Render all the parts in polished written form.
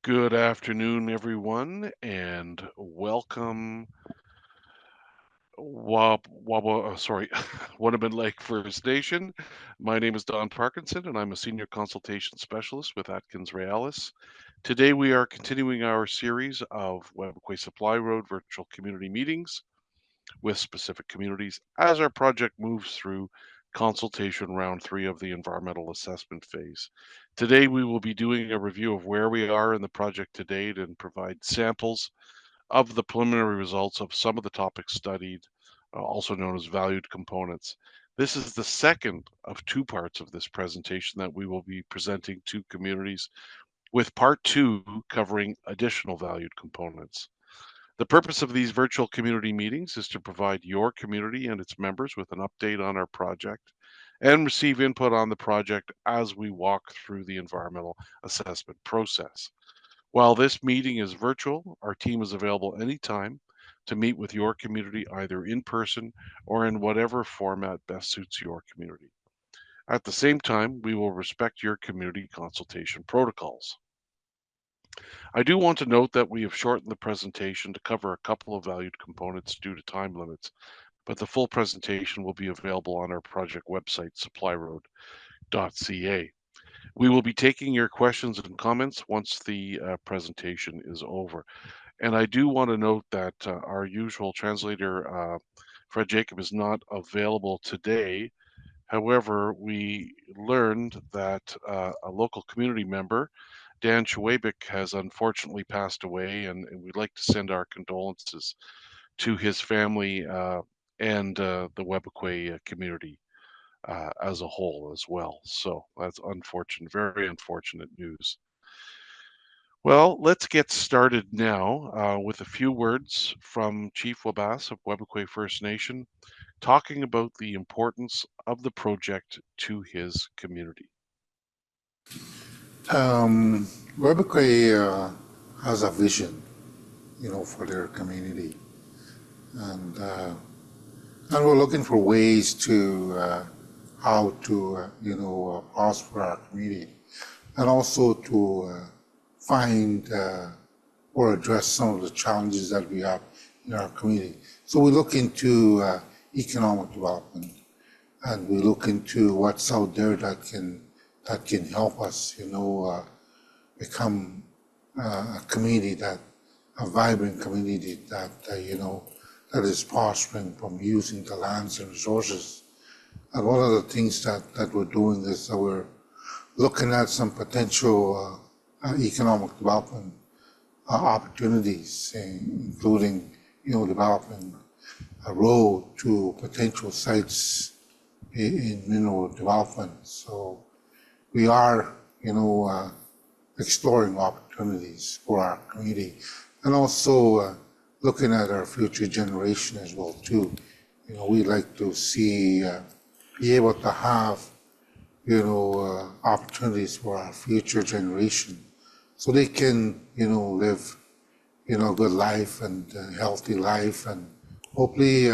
Good afternoon, everyone, and welcome. Wunnumin Lake First Nation. My name is Don Parkinson, and I'm a senior consultation specialist with Atkins Realis. Today, we are continuing our series of Webequay Supply Road virtual community meetings with specific communities as our project moves through consultation round 3 of the environmental assessment phase. Today, we will be doing a review of where we are in the project to date and provide samples of the preliminary results of some of the topics studied, also known as valued components. This is the second of two parts of this presentation that we will be presenting to communities, with part 2 covering additional valued components. The purpose of these virtual community meetings is to provide your community and its members with an update on our project and receive input on the project as we walk through the environmental assessment process. While this meeting is virtual, our team is available anytime to meet with your community either in person or in whatever format best suits your community. At the same time, we will respect your community consultation protocols. I do want to note that we have shortened the presentation to cover a couple of valued components due to time limits, but the full presentation will be available on our project website, supplyroad.ca. We will be taking your questions and comments once the presentation is over. And I do want to note that our usual translator, Fred Jacob, is not available today. However, we learned that a local community member, Dan Chewabik, has unfortunately passed away, and we'd like to send our condolences to his family and the Webequay community as a whole as well. So that's unfortunate, very unfortunate news. Well, let's get started now with a few words from Chief Wabass of Webequay First Nation, talking about the importance of the project to his community. Webequay has a vision, for their community, and we're looking for ways to how to, prosper our community, and also to find or address some of the challenges that we have in our community. So we look into economic development, and we look into what's out there that can help us, become a community a vibrant community that, that is prospering from using the lands and resources. And one of the things that we're doing is that we're looking at some potential economic development opportunities, including, developing a road to potential sites in mineral development. So we are, exploring opportunities for our community, and also looking at our future generation as well too. We'd like to see, be able to have, opportunities for our future generation, so they can, live, a good life and a healthy life, and hopefully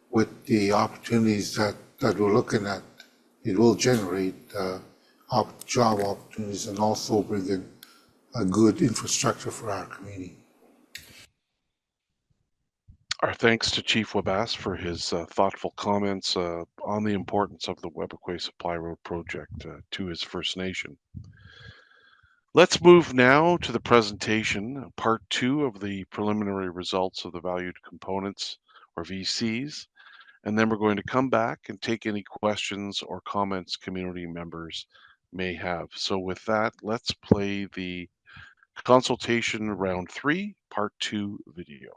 with the opportunities that we're looking at, it will generate job opportunities and also bring in a good infrastructure for our community. Our thanks to Chief Wabass for his thoughtful comments on the importance of the Webequay Supply Road project to his First Nation. Let's move now to the presentation, part 2 of the preliminary results of the valued components, or VCs, and then we're going to come back and take any questions or comments community members may have. So with that, let's play the consultation round 3, part 2 video.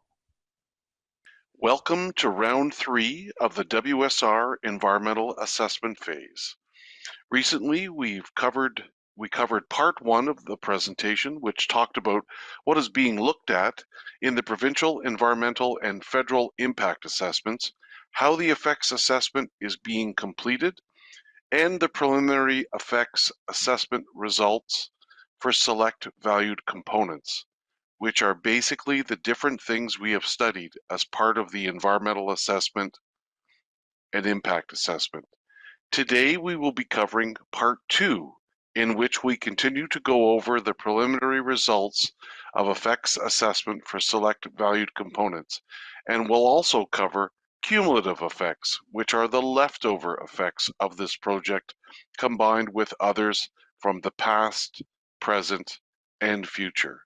Welcome to round 3 of the WSR environmental assessment phase. Recently, we covered part 1 of the presentation, which talked about what is being looked at in the provincial environmental and federal impact assessments, how the effects assessment is being completed, and the preliminary effects assessment results for select valued components, which are basically the different things we have studied as part of the environmental assessment and impact assessment. Today, we will be covering part 2 in which we continue to go over the preliminary results of effects assessment for select valued components, and we'll also cover cumulative effects, which are the leftover effects of this project combined with others from the past, present, and future.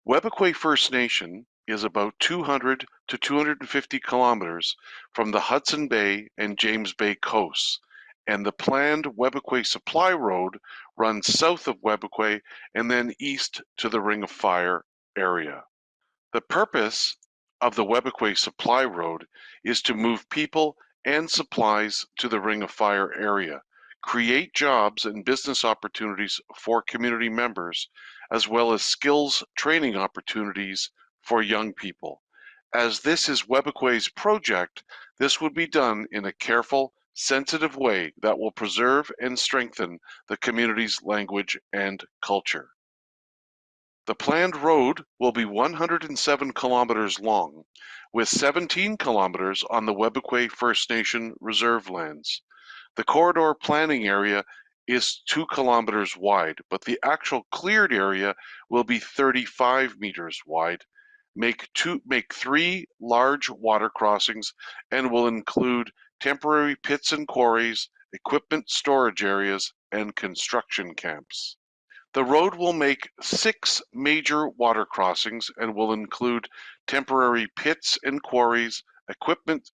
Webequie First Nation is about 200 to 250 kilometers from the Hudson Bay and James Bay coasts, and the planned Webequie Supply Road runs south of Webequie and then east to the Ring of Fire area. The purpose of the Webequie Supply Road is to move people and supplies to the Ring of Fire area, create jobs and business opportunities for community members, as well as skills training opportunities for young people. As this is Webequie's project, this would be done in a careful, sensitive way that will preserve and strengthen the community's language and culture. The planned road will be 107 kilometers long, with 17 kilometers on the Webequie First Nation reserve lands. The corridor planning area is 2 kilometers wide, but the actual cleared area will be 35 meters wide. Make 3 large water crossings and will include temporary pits and quarries, equipment storage areas, and construction camps. The road will make 6 major water crossings and will include temporary pits and quarries, equipment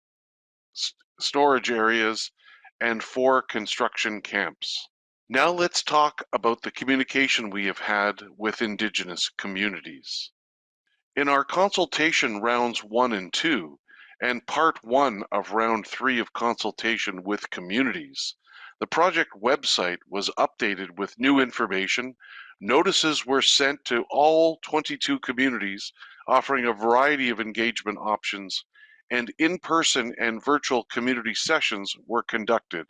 storage areas, and 4 construction camps. Now let's talk about the communication we have had with Indigenous communities. In our consultation rounds 1 and 2, and part 1 of round 3 of consultation with communities, the project website was updated with new information. Notices were sent to all 22 communities, offering a variety of engagement options, and in-person and virtual community sessions were conducted,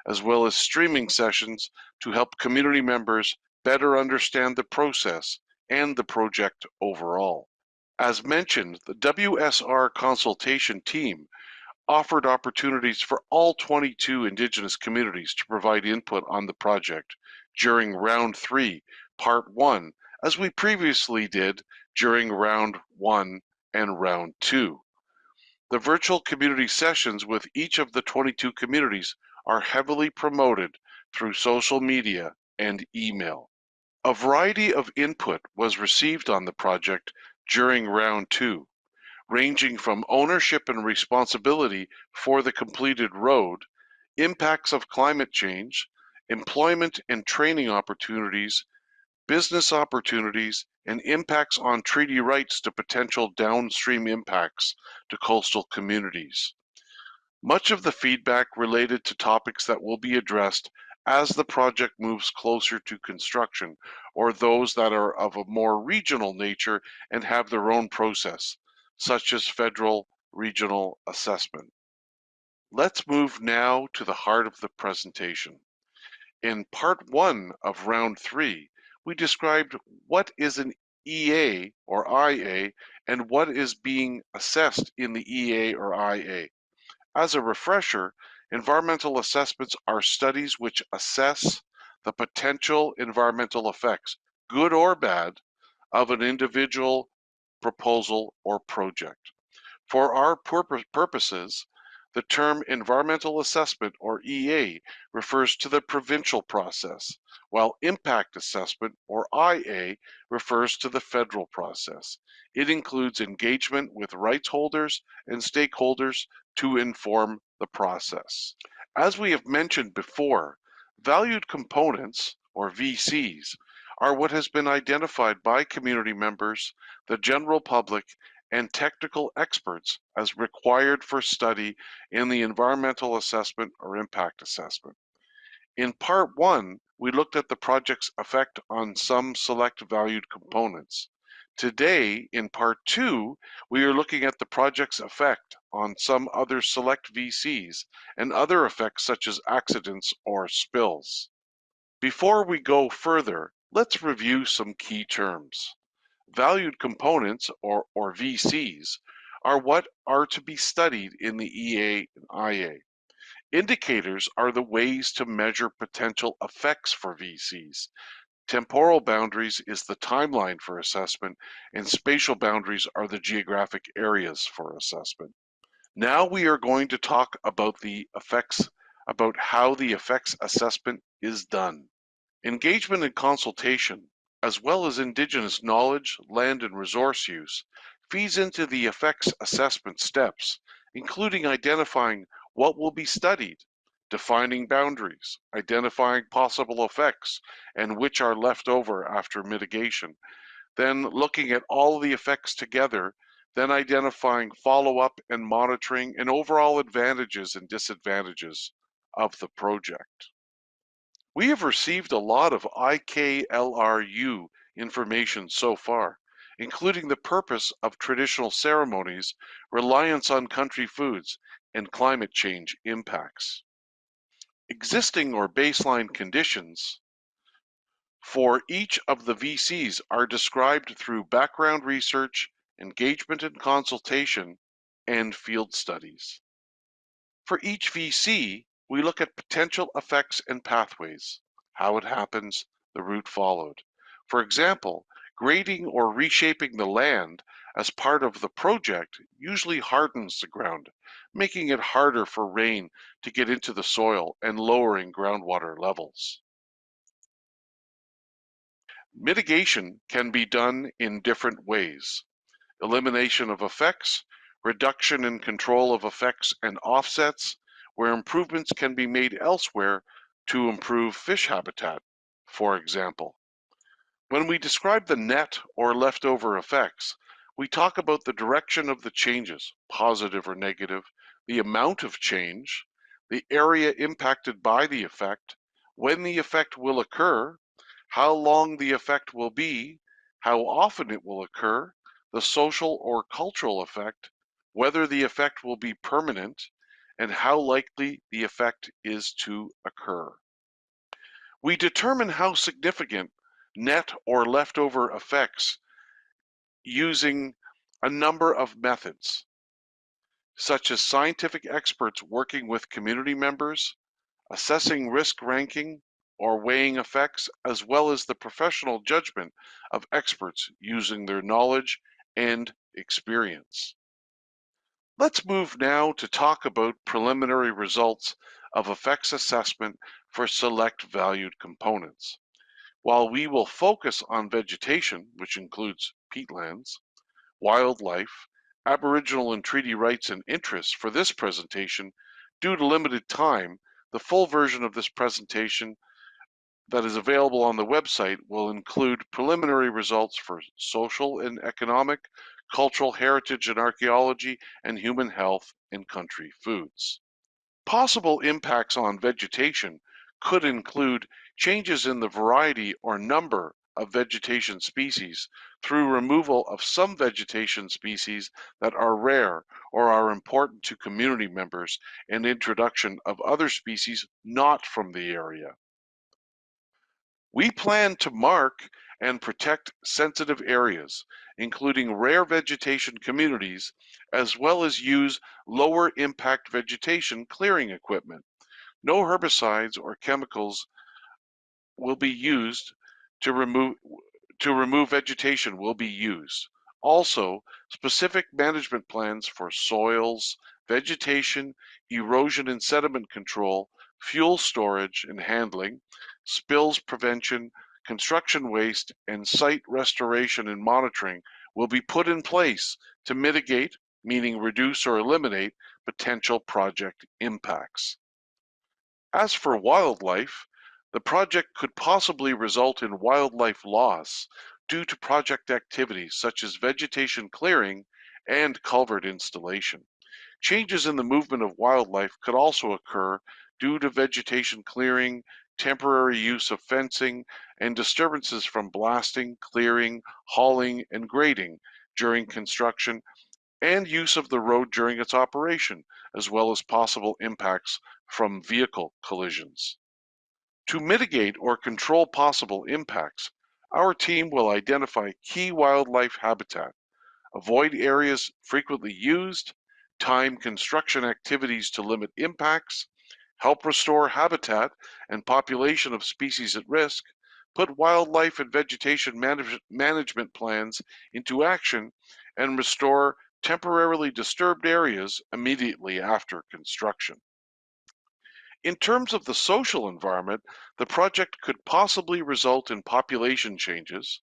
as well as streaming sessions to help community members better understand the process and the project overall. As mentioned, the WSR consultation team offered opportunities for all 22 Indigenous communities to provide input on the project during round 3, part 1, as we previously did during round 1 and round 2. The virtual community sessions with each of the 22 communities are heavily promoted through social media and email. A variety of input was received on the project during round 2, ranging from ownership and responsibility for the completed road, impacts of climate change, employment and training opportunities, business opportunities, and impacts on treaty rights to potential downstream impacts to coastal communities. Much of the feedback related to topics that will be addressed as the project moves closer to construction, or those that are of a more regional nature and have their own process, such as federal regional assessment. Let's move now to the heart of the presentation. In part 1 of round 3, we described what is an EA or IA and what is being assessed in the EA or IA. As a refresher, environmental assessments are studies which assess the potential environmental effects, good or bad, of an individual proposal or project. For our purposes, the term environmental assessment or EA refers to the provincial process, while impact assessment or IA refers to the federal process. It includes engagement with rights holders and stakeholders to inform the process. As we have mentioned before, valued components or VCs are what has been identified by community members, the general public, and technical experts as required for study in the environmental assessment or impact assessment. In part 1, we looked at the project's effect on some select valued components. Today, in part 2, we are looking at the project's effect on some other select VCs and other effects such as accidents or spills. Before we go further, let's review some key terms. Valued components, or VCs, are what are to be studied in the EA and IA. Indicators are the ways to measure potential effects for VCs. Temporal boundaries is the timeline for assessment, and spatial boundaries are the geographic areas for assessment. Now we are going to talk about about how the effects assessment is done. Engagement and consultation, as well as Indigenous knowledge, land and resource use, feeds into the effects assessment steps, including identifying what will be studied, defining boundaries, identifying possible effects, and which are left over after mitigation, then looking at all the effects together, then identifying follow-up and monitoring and overall advantages and disadvantages of the project. We have received a lot of IKLRU information so far, including the purpose of traditional ceremonies, reliance on country foods, and climate change impacts. Existing or baseline conditions for each of the VCs are described through background research, engagement and consultation, and field studies. For each VC, we look at potential effects and pathways, how it happens, the route followed. For example, grading or reshaping the land as part of the project usually hardens the ground, making it harder for rain to get into the soil and lowering groundwater levels. Mitigation can be done in different ways. Elimination of effects, reduction and control of effects and offsets, where improvements can be made elsewhere to improve fish habitat, for example. When we describe the net or leftover effects, we talk about the direction of the changes, positive or negative, the amount of change, the area impacted by the effect, when the effect will occur, how long the effect will be, how often it will occur, the social or cultural effect, whether the effect will be permanent, and how likely the effect is to occur. We determine how significant net or leftover effects using a number of methods, such as scientific experts working with community members, assessing risk ranking, or weighing effects, as well as the professional judgment of experts using their knowledge and experience. Let's move now to talk about preliminary results of effects assessment for select valued components. While we will focus on vegetation, which includes peatlands, wildlife, Aboriginal and treaty rights and interests for this presentation, due to limited time, the full version of this presentation that is available on the website will include preliminary results for social and economic, cultural heritage and archaeology, and human health and country foods. Possible impacts on vegetation could include changes in the variety or number of vegetation species through removal of some vegetation species that are rare or are important to community members and introduction of other species not from the area. We plan to mark and protect sensitive areas, including rare vegetation communities, as well as use lower impact vegetation clearing equipment. No herbicides or chemicals will be used to remove vegetation will be used. Also, specific management plans for soils, vegetation, erosion and sediment control, fuel storage and handling, spills prevention, construction waste, and site restoration and monitoring will be put in place to mitigate, meaning reduce or eliminate, potential project impacts. As for wildlife, the project could possibly result in wildlife loss due to project activities such as vegetation clearing and culvert installation. Changes in the movement of wildlife could also occur due to vegetation clearing, temporary use of fencing, and disturbances from blasting, clearing, hauling, and grading during construction and use of the road during its operation, as well as possible impacts from vehicle collisions. To mitigate or control possible impacts, our team will identify key wildlife habitat, avoid areas frequently used, time construction activities to limit impacts, help restore habitat and population of species at risk, put wildlife and vegetation management plans into action, and restore temporarily disturbed areas immediately after construction. In terms of the social environment, the project could possibly result in population changes,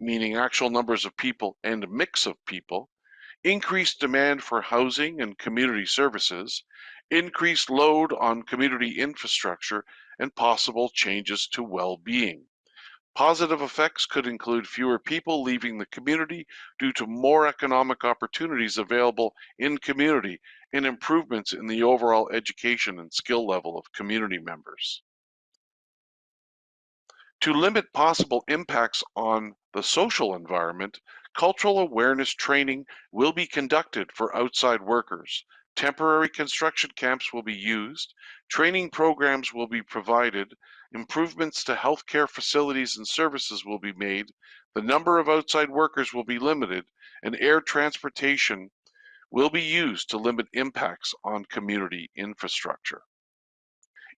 meaning actual numbers of people and a mix of people, increased demand for housing and community services, increased load on community infrastructure, and possible changes to well-being. Positive effects could include fewer people leaving the community due to more economic opportunities available in community and improvements in the overall education and skill level of community members. To limit possible impacts on the social environment, cultural awareness training will be conducted for outside workers. Temporary construction camps will be used, training programs will be provided, improvements to healthcare facilities and services will be made, the number of outside workers will be limited, and air transportation will be used to limit impacts on community infrastructure.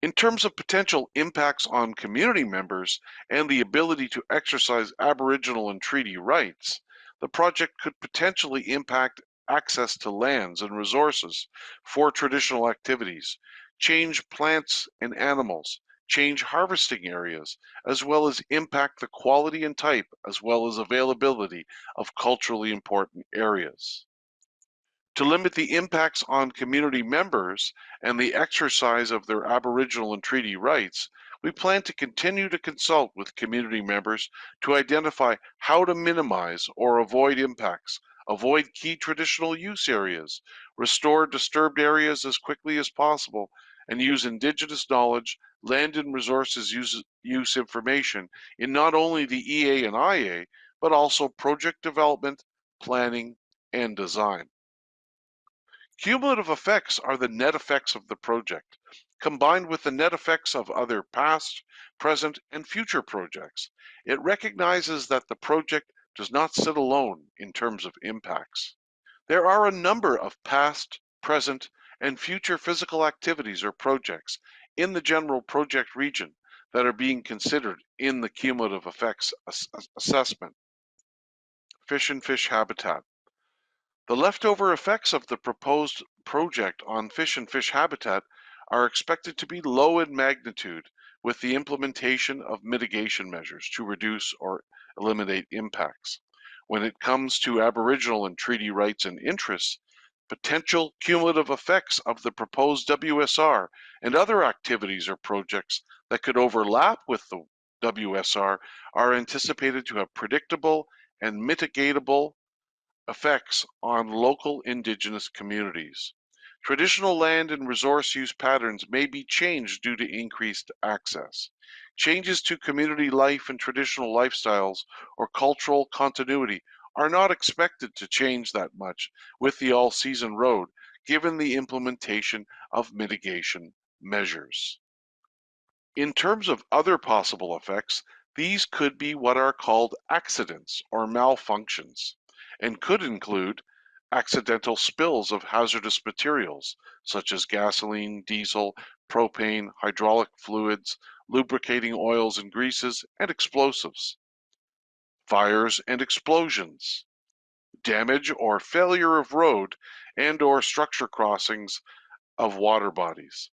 In terms of potential impacts on community members and the ability to exercise Aboriginal and treaty rights, the project could potentially impact access to lands and resources for traditional activities, change plants and animals, change harvesting areas, as well as impact the quality and type as well as availability of culturally important areas. To limit the impacts on community members and the exercise of their Aboriginal and treaty rights, we plan to continue to consult with community members to identify how to minimize or avoid impacts, avoid key traditional use areas, restore disturbed areas as quickly as possible, and use Indigenous knowledge, land and resources use information in not only the EA and IA, but also project development, planning, and design. Cumulative effects are the net effects of the project, combined with the net effects of other past, present, and future projects. It recognizes that the project does not sit alone in terms of impacts. There are a number of past, present, and future physical activities or projects in the general project region that are being considered in the cumulative effects assessment. Fish and fish habitat. The leftover effects of the proposed project on fish and fish habitat are expected to be low in magnitude with the implementation of mitigation measures to reduce or eliminate impacts. When it comes to Aboriginal and treaty rights and interests, potential cumulative effects of the proposed WSR and other activities or projects that could overlap with the WSR are anticipated to have predictable and mitigatable effects on local Indigenous communities. Traditional land and resource use patterns may be changed due to increased access. Changes to community life and traditional lifestyles or cultural continuity are not expected to change that much with the all-season road, given the implementation of mitigation measures. In terms of other possible effects, these could be what are called accidents or malfunctions, and could include accidental spills of hazardous materials, such as gasoline, diesel, propane, hydraulic fluids, lubricating oils and greases, and explosives, fires and explosions, damage or failure of road and or structure crossings of water bodies,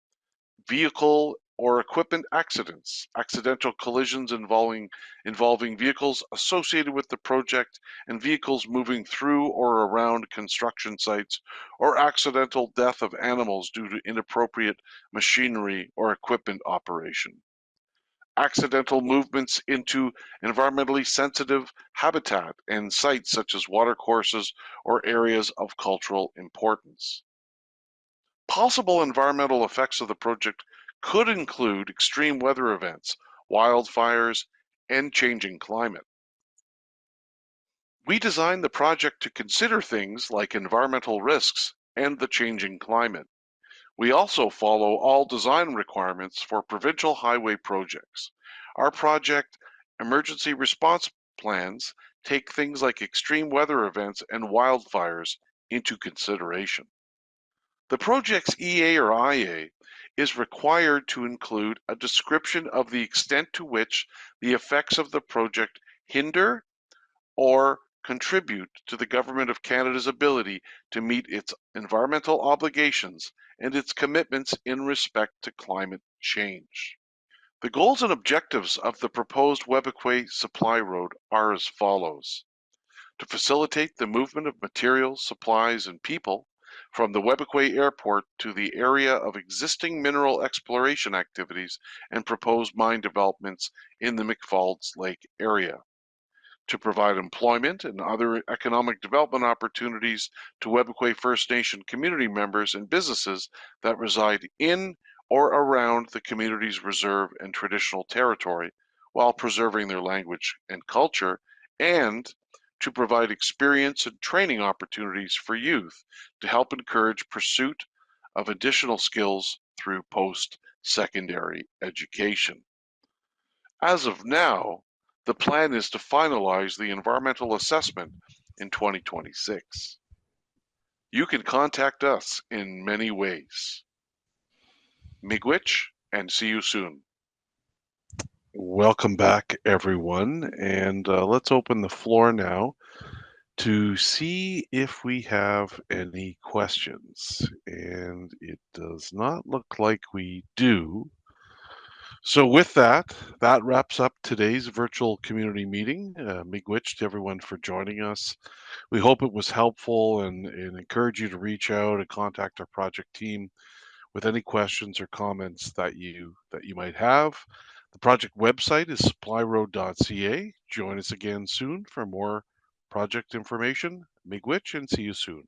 vehicle or equipment accidents, accidental collisions involving vehicles associated with the project and vehicles moving through or around construction sites, or accidental death of animals due to inappropriate machinery or equipment operation. Accidental movements into environmentally sensitive habitat and sites such as watercourses or areas of cultural importance. Possible environmental effects of the project could include extreme weather events, wildfires, and changing climate. We designed the project to consider things like environmental risks and the changing climate. We also follow all design requirements for provincial highway projects. Our project emergency response plans take things like extreme weather events and wildfires into consideration. The project's EA or IA is required to include a description of the extent to which the effects of the project hinder or contribute to the Government of Canada's ability to meet its environmental obligations and its commitments in respect to climate change. The goals and objectives of the proposed Webequie Supply Road are as follows: to facilitate the movement of materials, supplies, and people from the Webequie Airport to the area of existing mineral exploration activities and proposed mine developments in the McFalds Lake area, to provide employment and other economic development opportunities to Webequie First Nation community members and businesses that reside in or around the community's reserve and traditional territory while preserving their language and culture, and to provide experience and training opportunities for youth to help encourage pursuit of additional skills through post-secondary education. As of now, the plan is to finalize the environmental assessment in 2026. You can contact us in many ways. Miigwech, and see you soon. Welcome back, everyone, and let's open the floor now to see if we have any questions. And it does not look like we do. So with that, that wraps up today's virtual community meeting. Miigwech to everyone for joining us. We hope it was helpful and encourage you to reach out and contact our project team with any questions or comments that you might have. The project website is supplyroad.ca. Join us again soon for more project information. Miigwech, and see you soon.